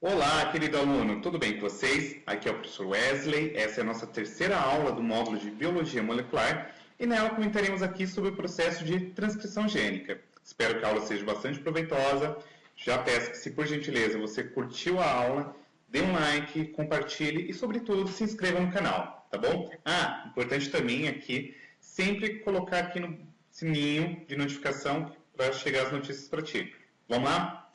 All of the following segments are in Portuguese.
Olá, querido aluno, tudo bem com vocês? Aqui é o professor Wesley, essa é a nossa terceira aula do módulo de Biologia Molecular e nela comentaremos aqui sobre o processo de transcrição gênica. Espero que a aula seja bastante proveitosa. Já peço que, se por gentileza você curtiu a aula, dê um like, compartilhe e, sobretudo, se inscreva no canal, tá bom? Importante também aqui, sempre colocar aqui no sininho de notificação para chegar as notícias para ti. Vamos lá?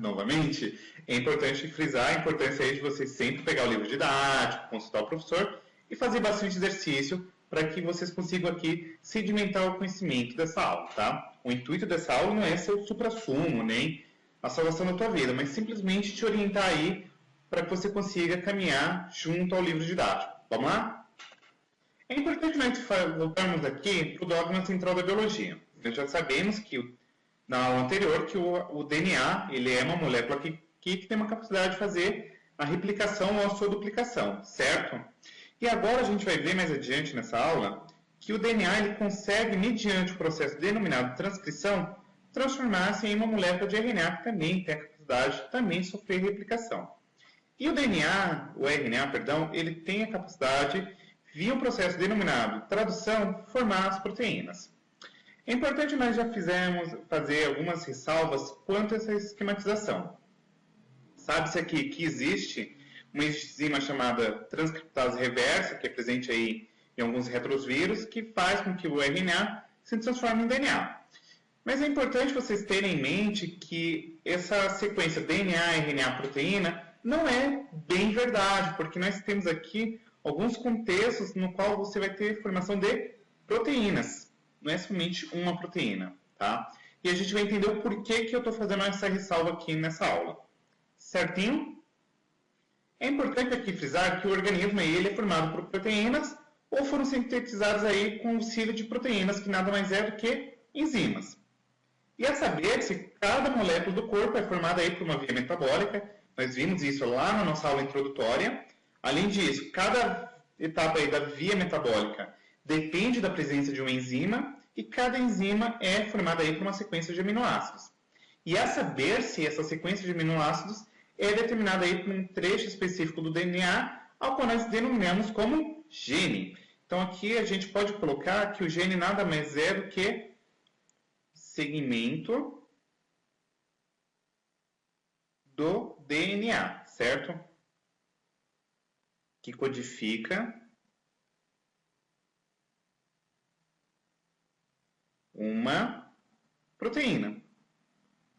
Novamente, é importante frisar a importância aí de você sempre pegar o livro didático, consultar o professor e fazer bastante exercício para que vocês consigam aqui sedimentar o conhecimento dessa aula, tá? O intuito dessa aula não é ser o supra-sumo, nem a salvação da tua vida, mas simplesmente te orientar aí para que você consiga caminhar junto ao livro didático. Vamos lá? É importante nós voltarmos aqui para o dogma central da biologia. Nós já sabemos que na aula anterior que o DNA ele é uma molécula que tem uma capacidade de fazer a replicação ou a sua duplicação, certo? E agora a gente vai ver mais adiante nessa aula que o DNA ele consegue, mediante o processo denominado transcrição, transformar-se em uma molécula de RNA que também tem a capacidade de também sofrer replicação. E o DNA, o RNA, perdão, ele tem a capacidade, via um processo denominado tradução, formar as proteínas. É importante nós já fazer algumas ressalvas quanto a essa esquematização. Sabe-se aqui que existe uma enzima chamada transcriptase reversa, que é presente aí em alguns retrosvírus, que faz com que o RNA se transforme em DNA. Mas é importante vocês terem em mente que essa sequência DNA, RNA, proteína não é bem verdade, porque nós temos aqui alguns contextos no qual você vai ter formação de proteínas. Não é somente uma proteína, tá? E a gente vai entender o porquê que eu estou fazendo essa ressalva aqui nessa aula. Certinho? É importante aqui frisar que o organismo ele é formado por proteínas ou foram sintetizados aí com auxílio de proteínas, que nada mais é do que enzimas. E a saber se cada molécula do corpo é formada aí por uma via metabólica, nós vimos isso lá na nossa aula introdutória. Além disso, cada etapa aí da via metabólica depende da presença de uma enzima e cada enzima é formada aí por uma sequência de aminoácidos. E a saber se essa sequência de aminoácidos é determinada aí por um trecho específico do DNA, ao qual nós denominamos como gene. Então aqui a gente pode colocar que o gene nada mais é do que segmento do DNA, certo? Que codifica uma proteína.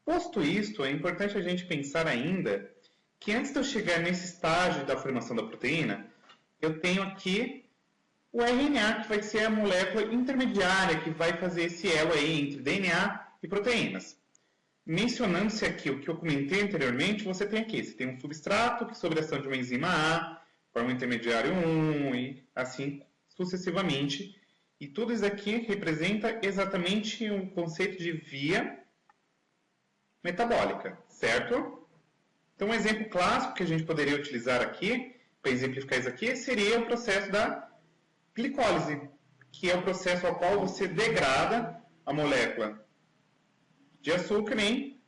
Posto isto, é importante a gente pensar ainda que antes de eu chegar nesse estágio da formação da proteína, eu tenho aqui o RNA, que vai ser a molécula intermediária que vai fazer esse elo aí entre DNA e proteínas. Mencionando-se aqui o que eu comentei anteriormente, você tem um substrato que, sob a ação de uma enzima A, forma um intermediário 1 e assim sucessivamente. E tudo isso aqui representa exatamente um conceito de via metabólica, certo? Então, um exemplo clássico que a gente poderia utilizar aqui, para exemplificar isso aqui, seria o processo da glicólise, que é o processo ao qual você degrada a molécula de açúcar em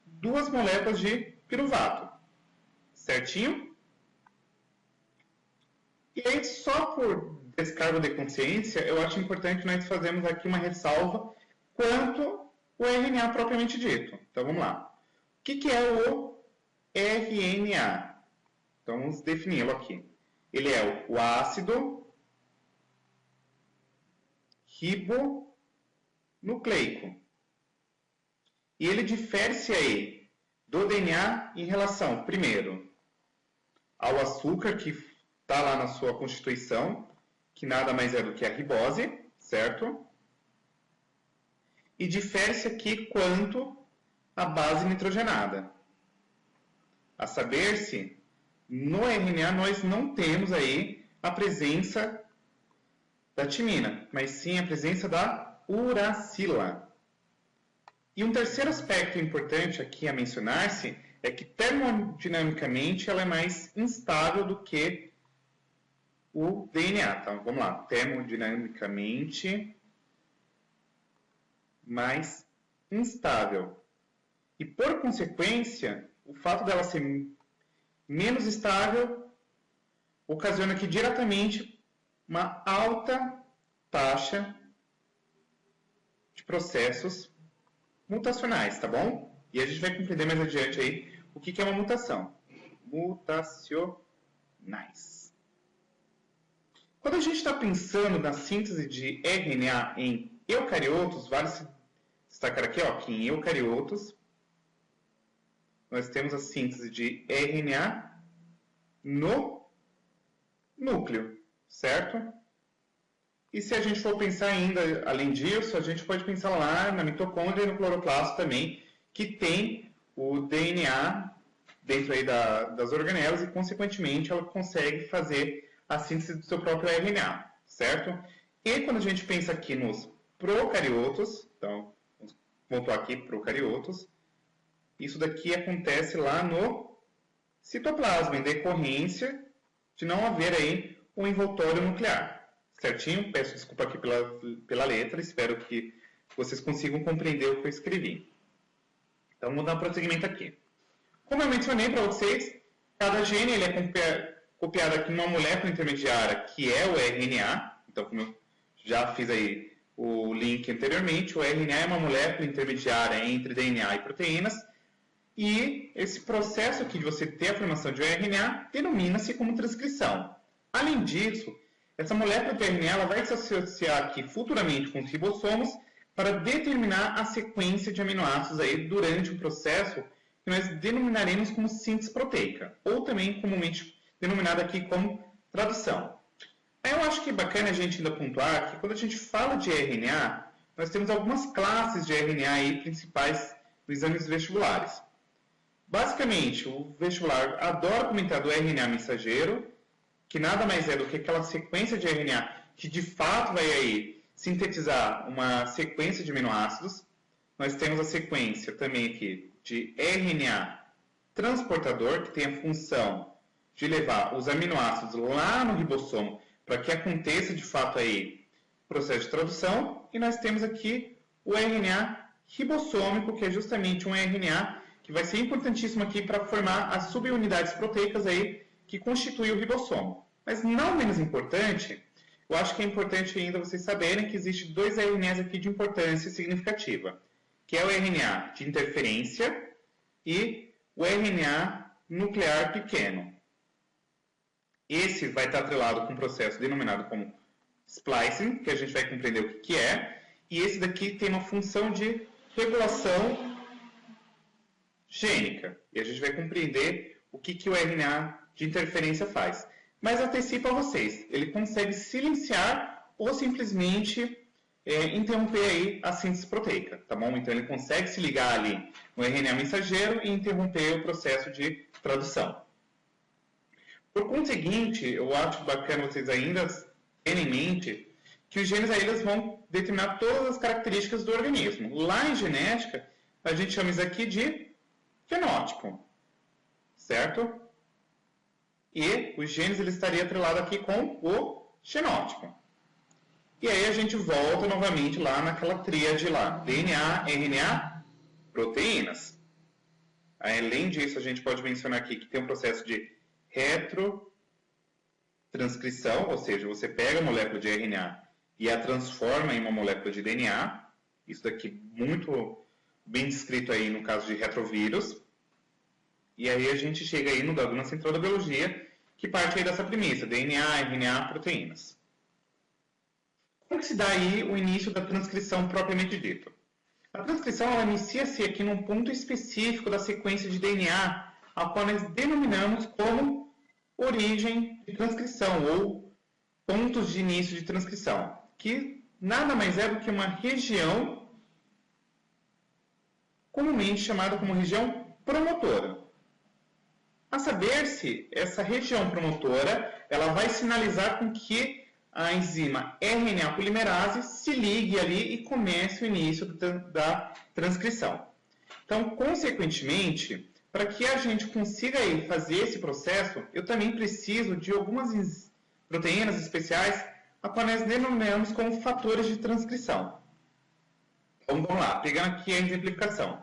duas moléculas de piruvato, certinho? E aí, só por descargo de consciência, eu acho importante nós fazermos aqui uma ressalva quanto ao RNA propriamente dito. Então, vamos lá. O que é o RNA? Então, vamos defini-lo aqui. Ele é o ácido ribonucleico. E ele difere-se aí do DNA em relação, primeiro, ao açúcar que está lá na sua constituição, que nada mais é do que a ribose, certo? E difere-se aqui quanto à base nitrogenada. A saber-se, no RNA nós não temos aí a presença da timina, mas sim a presença da uracila. E um terceiro aspecto importante aqui a mencionar-se é que termodinamicamente ela é mais instável do que o DNA. Então, vamos lá, termodinamicamente mais instável. E, por consequência, o fato dela ser menos estável ocasiona aqui diretamente uma alta taxa de processos mutacionais, tá bom? E a gente vai compreender mais adiante aí o que é uma mutação. Mutacionais. Quando a gente está pensando na síntese de RNA em eucariotos, vale se destacar aqui ó, que em eucariotos nós temos a síntese de RNA no núcleo, certo? E se a gente for pensar ainda, além disso, a gente pode pensar lá na mitocôndria e no cloroplasto também, que tem o DNA dentro aí das organelas e, consequentemente, ela consegue fazer a síntese do seu próprio RNA, certo? E quando a gente pensa aqui nos procariotos, então, vamos pontuar aqui procariotos, isso daqui acontece lá no citoplasma, em decorrência de não haver aí um envoltório nuclear. Certinho? Peço desculpa aqui pela letra, espero que vocês consigam compreender o que eu escrevi. Então, vamos dar um prosseguimento aqui. Como eu mencionei para vocês, cada gene ele é copiado aqui numa molécula intermediária, que é o RNA. Então, como eu já fiz aí o link anteriormente, o RNA é uma molécula intermediária entre DNA e proteínas. E esse processo aqui de você ter a formação de um RNA denomina-se como transcrição. Além disso, essa molécula de RNA ela vai se associar aqui futuramente com os ribossomos para determinar a sequência de aminoácidos aí durante um processo que nós denominaremos como síntese proteica, ou também comumente denominado aqui como tradução. Aí eu acho que é bacana a gente ainda pontuar que quando a gente fala de RNA, nós temos algumas classes de RNA aí principais nos exames vestibulares. Basicamente, o vestibular adora comentar do RNA mensageiro, que nada mais é do que aquela sequência de RNA que de fato vai aí sintetizar uma sequência de aminoácidos. Nós temos a sequência também aqui de RNA transportador, que tem a função de levar os aminoácidos lá no ribossomo para que aconteça de fato aí o processo de tradução. E nós temos aqui o RNA ribossômico, que é justamente um RNA que vai ser importantíssimo aqui para formar as subunidades proteicas aí que constitui o ribossomo. Mas não menos importante, eu acho que é importante ainda vocês saberem que existem dois RNAs aqui de importância significativa, que é o RNA de interferência e o RNA nuclear pequeno. Esse vai estar atrelado com um processo denominado como splicing, que a gente vai compreender o que é, e esse daqui tem uma função de regulação gênica, e a gente vai compreender o que o RNA de interferência faz. Mas antecipo a vocês, ele consegue silenciar ou simplesmente interromper aí a síntese proteica, tá bom? Então ele consegue se ligar ali no RNA mensageiro e interromper o processo de tradução. Por conseguinte, eu acho bacana vocês ainda terem em mente que os genes aí eles vão determinar todas as características do organismo. Lá em genética, a gente chama isso aqui de fenótipo, certo? E os genes ele estaria atrelado aqui com o genótipo. E aí a gente volta novamente lá naquela tríade lá, DNA, RNA, proteínas. Aí, além disso, a gente pode mencionar aqui que tem um processo de retrotranscrição, ou seja, você pega a molécula de RNA e a transforma em uma molécula de DNA. Isso daqui muito bem descrito aí no caso de retrovírus. E aí a gente chega aí no dogma central da biologia, que parte aí dessa premissa, DNA, RNA, proteínas. Como que se dá aí o início da transcrição propriamente dito? A transcrição ela inicia-se aqui num ponto específico da sequência de DNA, a qual nós denominamos como origem de transcrição, ou pontos de início de transcrição, que nada mais é do que uma região comumente chamada como região promotora. A saber se essa região promotora ela vai sinalizar com que a enzima RNA polimerase se ligue ali e comece o início da transcrição. Então, consequentemente, para que a gente consiga aí fazer esse processo, eu também preciso de algumas proteínas especiais, a qual nós denominamos como fatores de transcrição. Então, vamos lá, pegando aqui a exemplificação.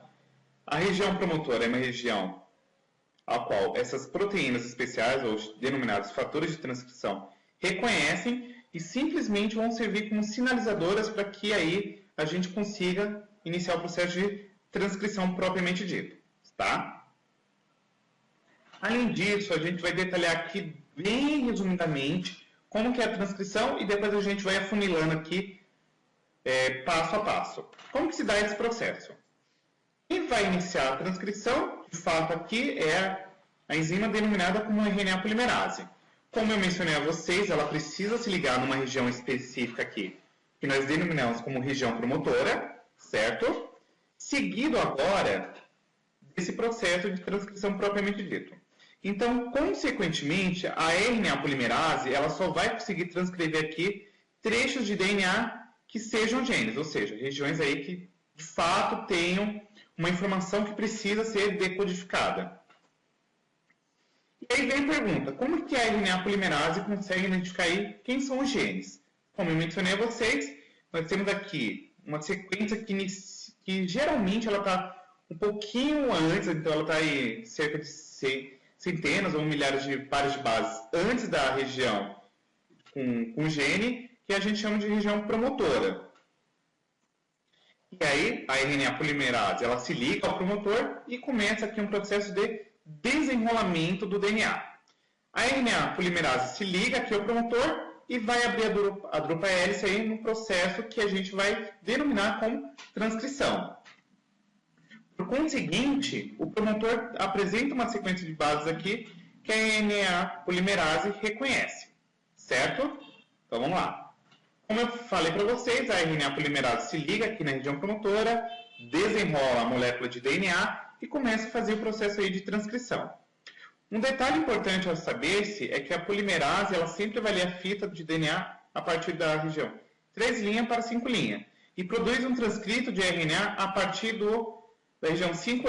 A região promotora é uma região a qual essas proteínas especiais, ou denominados fatores de transcrição, reconhecem e simplesmente vão servir como sinalizadoras para que aí a gente consiga iniciar o processo de transcrição propriamente dito, tá? Além disso, a gente vai detalhar aqui bem resumidamente como que é a transcrição e depois a gente vai afunilando aqui passo a passo. Como que se dá esse processo? Quem vai iniciar a transcrição, de fato, aqui é a enzima denominada como RNA polimerase. Como eu mencionei a vocês, ela precisa se ligar numa região específica aqui, que nós denominamos como região promotora, certo? Seguido agora desse processo de transcrição propriamente dito. Então, consequentemente, a RNA polimerase ela só vai conseguir transcrever aqui trechos de DNA que sejam genes, ou seja, regiões aí que de fato tenham uma informação que precisa ser decodificada. E aí vem a pergunta, como que a RNA polimerase consegue identificar aí quem são os genes? Como eu mencionei a vocês, nós temos aqui uma sequência que geralmente ela está um pouquinho antes, então ela está aí cerca de centenas ou milhares de pares de bases antes da região com gene, que a gente chama de região promotora. E aí, a RNA polimerase, ela se liga ao promotor e começa aqui um processo de desenrolamento do DNA. A RNA polimerase se liga aqui ao promotor e vai abrir a dupla hélice aí no processo que a gente vai denominar como transcrição. Por conseguinte, o promotor apresenta uma sequência de bases aqui que a RNA polimerase reconhece, certo? Então vamos lá. Como eu falei para vocês, a RNA polimerase se liga aqui na região promotora, desenrola a molécula de DNA e começa a fazer o processo aí de transcrição. Um detalhe importante a saber-se é que a polimerase ela sempre vai ler a fita de DNA a partir da região 3' para 5' e produz um transcrito de RNA a partir da região 5',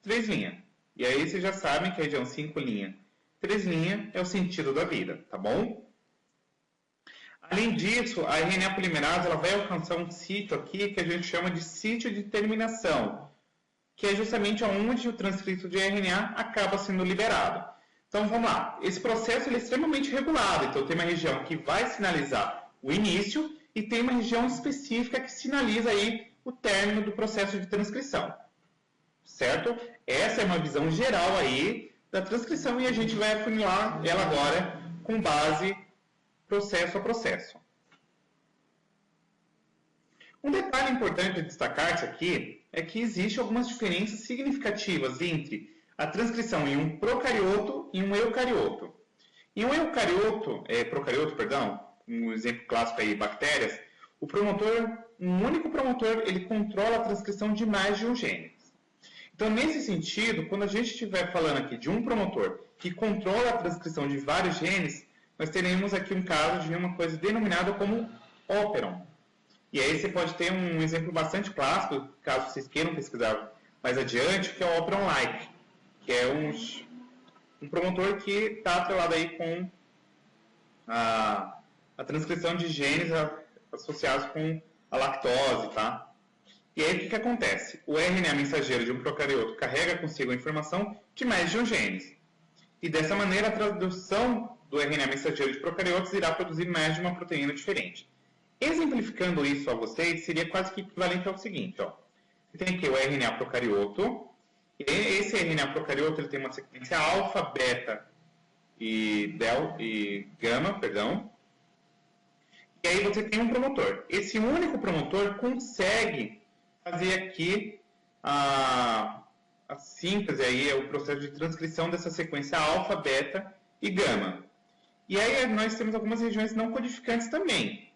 3'. E aí vocês já sabem que a região 5', 3' é o sentido da vida, tá bom? Além disso, a RNA polimerase ela vai alcançar um sítio aqui que a gente chama de sítio de terminação, que é justamente onde o transcrito de RNA acaba sendo liberado. Então vamos lá, esse processo ele é extremamente regulado, então tem uma região que vai sinalizar o início e tem uma região específica que sinaliza aí o término do processo de transcrição, certo? Essa é uma visão geral aí da transcrição e a gente vai afunilar ela agora com base processo a processo. Um detalhe importante de destacar-se aqui é que existem algumas diferenças significativas entre a transcrição em um procarioto e um eucarioto. Em um procarioto, um exemplo clássico aí, bactérias, um único promotor, ele controla a transcrição de mais de um gene. Então, nesse sentido, quando a gente estiver falando aqui de um promotor que controla a transcrição de vários genes, nós teremos aqui um caso de uma coisa denominada como óperon. E aí você pode ter um exemplo bastante clássico, caso vocês queiram pesquisar mais adiante, que é o óperon-like, que é um promotor que está atrelado aí com a transcrição de genes associados com a lactose, tá? E aí o que acontece? O RNA mensageiro de um procarioto carrega consigo a informação de mais de um genes. E dessa maneira a tradução do RNA mensageiro de procariotos irá produzir mais de uma proteína diferente. Exemplificando isso a vocês, seria quase que equivalente ao seguinte, ó. Você tem aqui o RNA procarioto, e esse RNA procarioto ele tem uma sequência alfa, beta e gama, e aí você tem um promotor. Esse único promotor consegue fazer aqui a síntese, aí, o processo de transcrição dessa sequência alfa, beta e gama. E aí nós temos algumas regiões não codificantes também.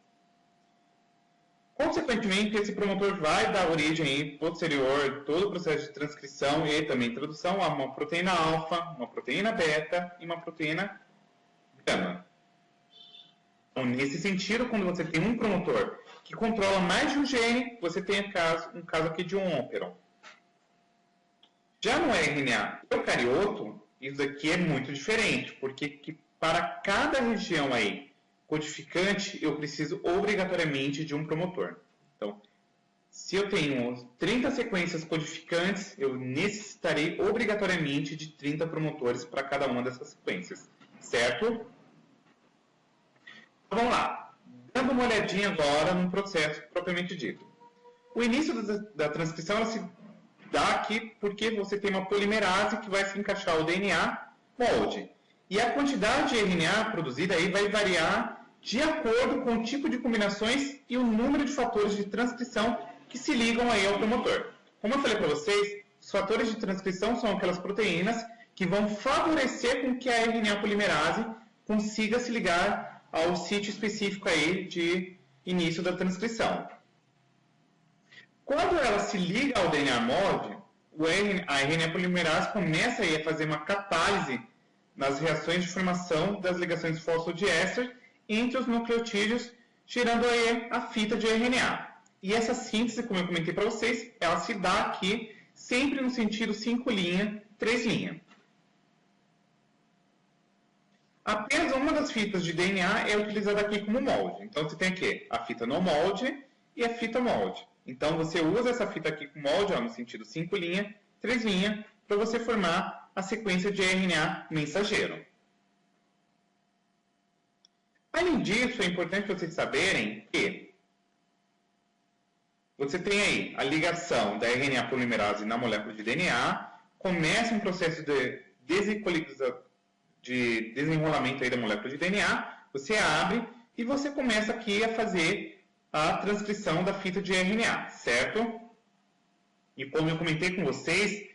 Consequentemente, esse promotor vai dar origem aí, posterior, todo o processo de transcrição e também tradução a uma proteína alfa, uma proteína beta e uma proteína gama. Então, nesse sentido, quando você tem um promotor que controla mais de um gene, você tem um caso aqui de um óperon. Já no RNA eucarioto, isso aqui é muito diferente, porque para cada região aí codificante, eu preciso obrigatoriamente de um promotor. Então, se eu tenho 30 sequências codificantes, eu necessitarei obrigatoriamente de 30 promotores para cada uma dessas sequências, certo? Então, vamos lá. Dando uma olhadinha agora no processo propriamente dito. O início da transcrição ela se dá aqui porque você tem uma polimerase que vai se encaixar o DNA molde. E a quantidade de RNA produzida aí vai variar de acordo com o tipo de combinações e o número de fatores de transcrição que se ligam aí ao promotor. Como eu falei para vocês, os fatores de transcrição são aquelas proteínas que vão favorecer com que a RNA polimerase consiga se ligar ao sítio específico aí de início da transcrição. Quando ela se liga ao DNA molde, a RNA polimerase começa aí a fazer uma catálise nas reações de formação das ligações fosfodiéster entre os nucleotídeos, gerando aí a fita de RNA. E essa síntese, como eu comentei para vocês, ela se dá aqui sempre no sentido 5' 3'. Apenas uma das fitas de DNA é utilizada aqui como molde. Então você tem aqui a fita no molde e a fita molde. Então você usa essa fita aqui com molde, ó, no sentido 5', 3', para você formar a sequência de RNA mensageiro. Além disso, é importante vocês saberem que você tem aí a ligação da RNA polimerase na molécula de DNA, começa um processo de desenrolamento aí da molécula de DNA, você abre e você começa aqui a fazer a transcrição da fita de RNA, certo? E como eu comentei com vocês,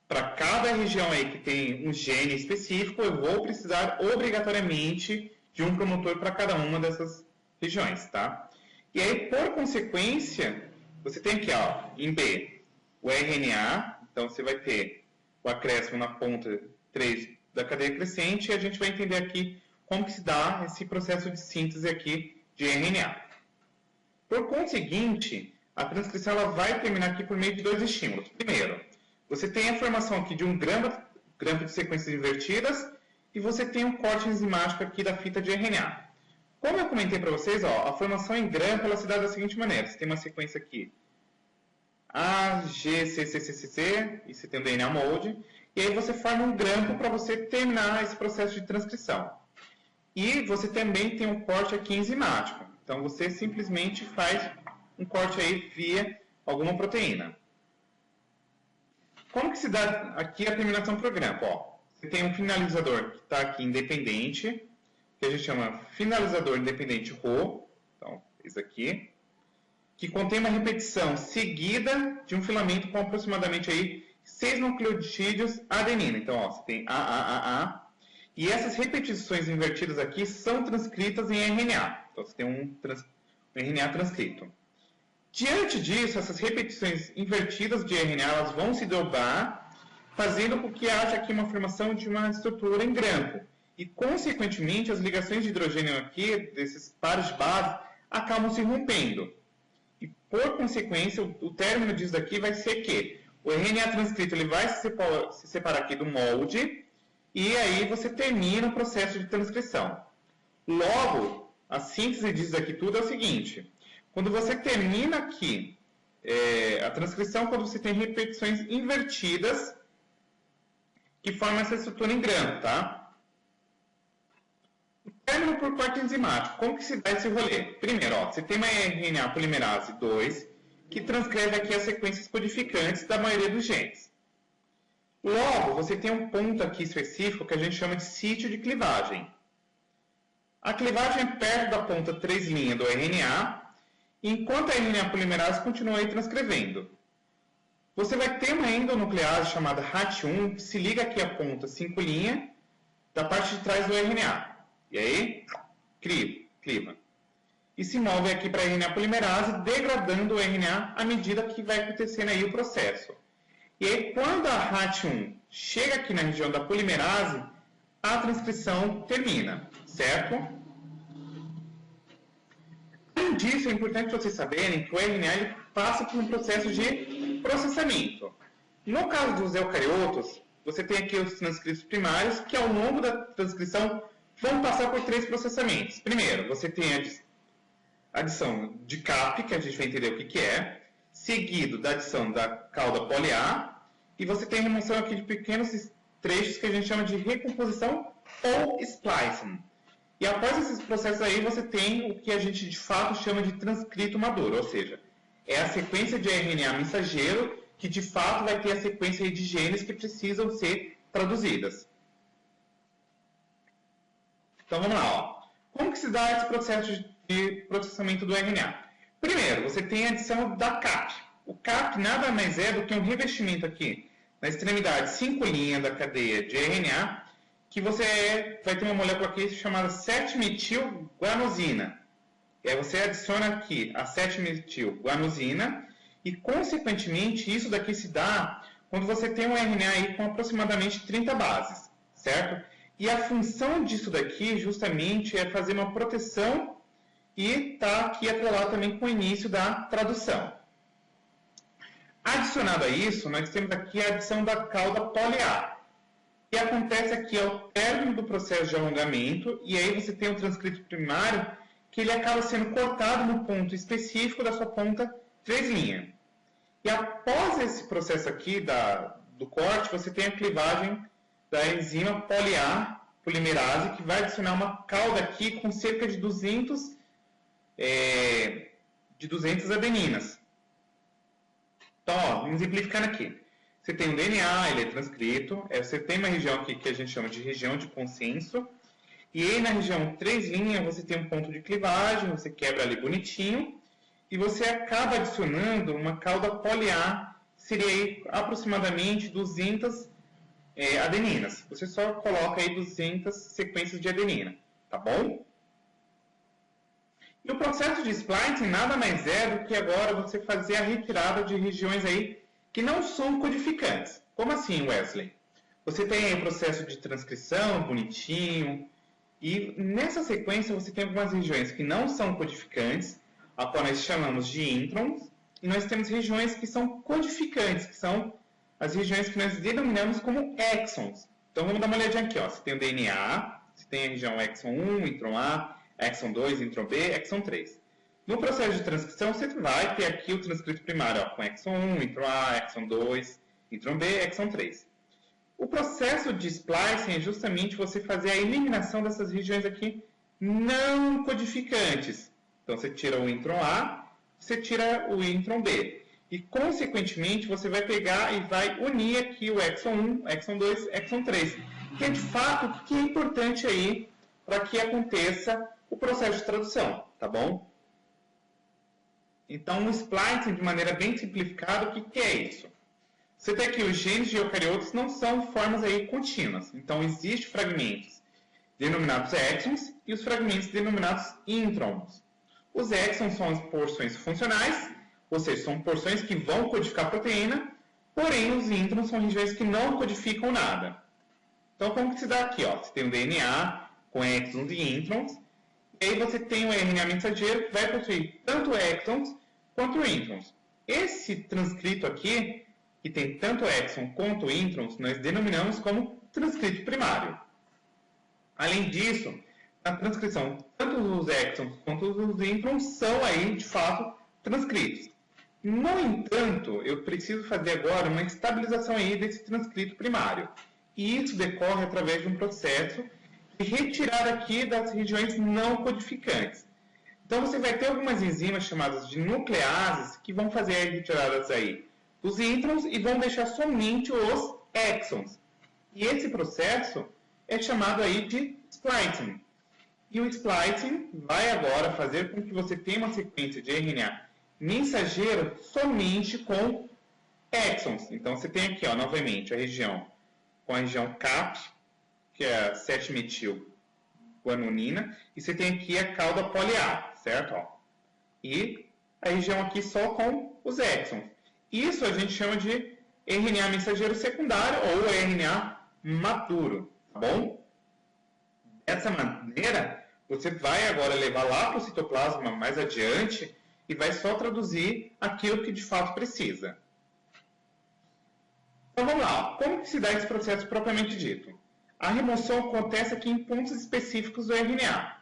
para cada região aí que tem um gene específico, eu vou precisar obrigatoriamente de um promotor para cada uma dessas regiões, tá? E aí, por consequência, você tem aqui, ó, em B, o RNA, então você vai ter o acréscimo na ponta 3 da cadeia crescente e a gente vai entender aqui como que se dá esse processo de síntese aqui de RNA. Por conseguinte, a transcrição ela vai terminar aqui por meio de dois estímulos. Primeiro, você tem a formação aqui de um grampo de sequências invertidas e você tem um corte enzimático aqui da fita de RNA. Como eu comentei para vocês, ó, a formação em grampo ela se dá da seguinte maneira. Você tem uma sequência aqui A, G, C, C, C, C, C, e você tem o DNA molde, e aí você forma um grampo para você terminar esse processo de transcrição. E você também tem um corte aqui enzimático. Então você simplesmente faz um corte aí via alguma proteína. Como que se dá aqui a terminação do grampo? Ó, você tem um finalizador que está aqui independente, que a gente chama finalizador independente Rho, então, esse aqui, que contém uma repetição seguida de um filamento com aproximadamente aí 6 nucleotídeos adenina. Então, ó, você tem A, e essas repetições invertidas aqui são transcritas em RNA. Então, você tem um RNA transcrito. Diante disso, essas repetições invertidas de RNA elas vão se dobrar, fazendo com que haja aqui uma formação de uma estrutura em grampo. E, consequentemente, as ligações de hidrogênio aqui, desses pares de base, acabam se rompendo. E, por consequência, o término disso daqui vai ser que o RNA transcrito ele vai se separar aqui do molde, e aí você termina o processo de transcrição. Logo, a síntese disso daqui tudo é o seguinte: quando você termina aqui a transcrição, quando você tem repetições invertidas, que formam essa estrutura em grampo, tá? O término por corte enzimático, como que se dá esse rolê? Primeiro, ó, você tem uma RNA polimerase 2, que transcreve aqui as sequências codificantes da maioria dos genes. Logo, você tem um ponto aqui específico que a gente chama de sítio de clivagem. A clivagem é perto da ponta 3' do RNA, enquanto a RNA polimerase continua aí transcrevendo. Você vai ter uma endonuclease chamada RAT1, que se liga aqui à ponta 5' da parte de trás do RNA. E aí, cliva. E se move aqui para a RNA polimerase, degradando o RNA à medida que vai acontecendo aí o processo. E aí, quando a RAT1 chega aqui na região da polimerase, a transcrição termina, certo? Além disso, é importante vocês saberem que o RNA ele passa por um processo de processamento. No caso dos eucariotos, você tem aqui os transcritos primários, que ao longo da transcrição vão passar por 3 processamentos. Primeiro, você tem a adição de CAP, que a gente vai entender o que é. seguido da adição da cauda poli-A, e você tem a remoção aqui de pequenos trechos que a gente chama de recomposição ou splicing. E após esses processos aí, você tem o que a gente de fato chama de transcrito maduro, ou seja, é a sequência de RNA mensageiro que de fato vai ter a sequência de genes que precisam ser traduzidas. Então vamos lá, ó. Como que se dá esse processo de processamento do RNA? Primeiro, você tem a adição da CAP. O CAP nada mais é do que um revestimento aqui na extremidade 5' da cadeia de RNA, que você vai ter uma molécula aqui chamada 7-metilguanosina. E aí você adiciona aqui a 7-metilguanosina e, consequentemente, isso daqui se dá quando você tem um RNA aí com aproximadamente 30 bases, certo? E a função disso daqui, justamente, é fazer uma proteção e está aqui atrelado também com o início da tradução. Adicionado a isso, nós temos aqui a adição da cauda poli-A, que acontece aqui ao término do processo de alongamento, e aí você tem um transcrito primário que ele acaba sendo cortado no ponto específico da sua ponta 3'. E após esse processo aqui do corte, você tem a clivagem da enzima poli-A polimerase, que vai adicionar uma cauda aqui com cerca de 200 adeninas. Então, ó, exemplificando aqui. Você tem um DNA, ele é transcrito, você tem uma região aqui que a gente chama de região de consenso, e aí na região 3' você tem um ponto de clivagem, você quebra ali bonitinho, e você acaba adicionando uma cauda poli-A, que seria aí aproximadamente 200 adeninas. Você só coloca aí 200 sequências de adenina, tá bom? E o processo de splicing nada mais é do que agora você fazer a retirada de regiões aí que não são codificantes. Como assim, Wesley? Você tem aí o processo de transcrição, bonitinho, e nessa sequência você tem algumas regiões que não são codificantes, a qual nós chamamos de introns, e nós temos regiões que são codificantes, que são as regiões que nós denominamos como exons. Então vamos dar uma olhadinha aqui, ó. Você tem o DNA, você tem a região exon 1, intron A, exon 2, intron B, exon 3. No processo de transcrição, você vai ter aqui o transcrito primário, ó, com exon 1, intron A, exon 2, intron B, exon 3. O processo de splicing é justamente você fazer a eliminação dessas regiões aqui não codificantes. Então você tira o intron A, você tira o intron B. E, consequentemente, você vai pegar e vai unir aqui o exon 1, exon 2, exon 3. Que é, de fato, o que é importante aí para que aconteça o processo de tradução, tá bom? Então, o splicing, de maneira bem simplificada, o que é isso? Você tem aqui os genes de eucariotos não são formas aí contínuas. Então, existem fragmentos denominados exons e os fragmentos denominados introns. Os exons são as porções funcionais, ou seja, são porções que vão codificar a proteína, porém os introns são regiões que não codificam nada. Então, como que se dá aqui? Ó? Você tem o DNA com exons e introns, e aí você tem o RNA mensageiro que vai possuir tanto exons quanto introns. Esse transcrito aqui, que tem tanto exon quanto introns, nós denominamos como transcrito primário. Além disso, na transcrição, tanto os exons quanto os introns são aí, de fato, transcritos. No entanto, eu preciso fazer agora uma estabilização aí desse transcrito primário. E isso decorre através de um processo de retirada aqui das regiões não codificantes. Então, você vai ter algumas enzimas chamadas de nucleases que vão fazer as retiradas aí dos introns e vão deixar somente os exons. E esse processo é chamado aí de splicing. E o splicing vai agora fazer com que você tenha uma sequência de RNA mensageiro somente com exons. Então, você tem aqui, ó, novamente, a região com a região CAP, que é a 7-metilguanonina, e você tem aqui a cauda poli-A, certo? Ó. E a região aqui só com os exons. Isso a gente chama de RNA mensageiro secundário ou RNA maduro, tá bom? Dessa maneira, você vai agora levar lá para o citoplasma mais adiante e vai só traduzir aquilo que de fato precisa. Então vamos lá, como que se dá esse processo propriamente dito? A remoção acontece aqui em pontos específicos do RNA.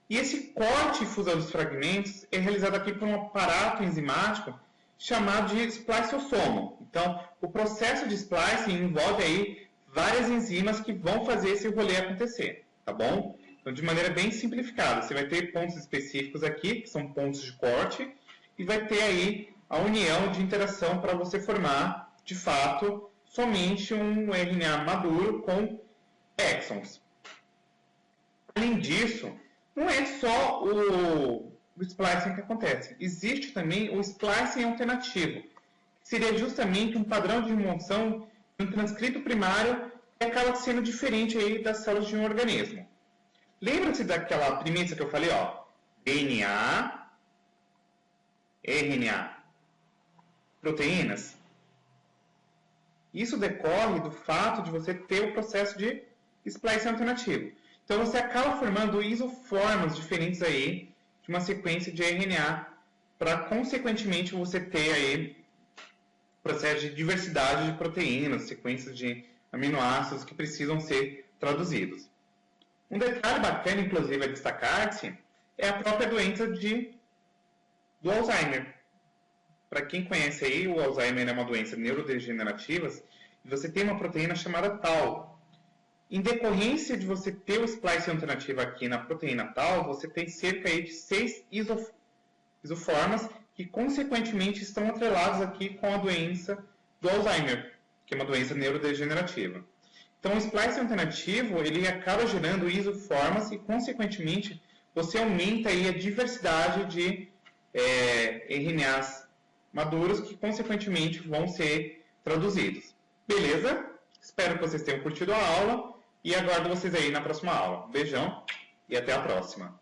E esse corte e fusão dos fragmentos é realizado aqui por um aparato enzimático chamado de spliceossomo. Então, o processo de splicing envolve aí várias enzimas que vão fazer esse rolê acontecer, tá bom? Então, de maneira bem simplificada, você vai ter pontos específicos aqui, que são pontos de corte, e vai ter aí a união de interação para você formar, de fato, somente um RNA maduro com exons. Além disso, não é só o splicing que acontece. Existe também o splicing alternativo, que seria justamente um padrão de remoção de um transcrito primário que acaba sendo diferente aí das células de um organismo. Lembra-se daquela premissa que eu falei, ó? DNA, RNA, proteínas? Isso decorre do fato de você ter o processo de splicing alternativo. Então, você acaba formando isoformas diferentes aí de uma sequência de RNA para, consequentemente, você ter aí processo de diversidade de proteínas, sequências de aminoácidos que precisam ser traduzidos. Um detalhe bacana, inclusive, a destacar-se é a própria doença do Alzheimer. Para quem conhece aí, o Alzheimer é uma doença neurodegenerativa e você tem uma proteína chamada Tau. Em decorrência de você ter o splicing alternativo aqui na proteína Tau, você tem cerca aí de 6 isoformas que, consequentemente, estão atreladas aqui com a doença do Alzheimer, que é uma doença neurodegenerativa. Então, o splicing alternativo, ele acaba gerando isoformas e, consequentemente, você aumenta aí a diversidade de RNAs maduros que, consequentemente, vão ser traduzidos. Beleza? Espero que vocês tenham curtido a aula e aguardo vocês aí na próxima aula. Um beijão e até a próxima.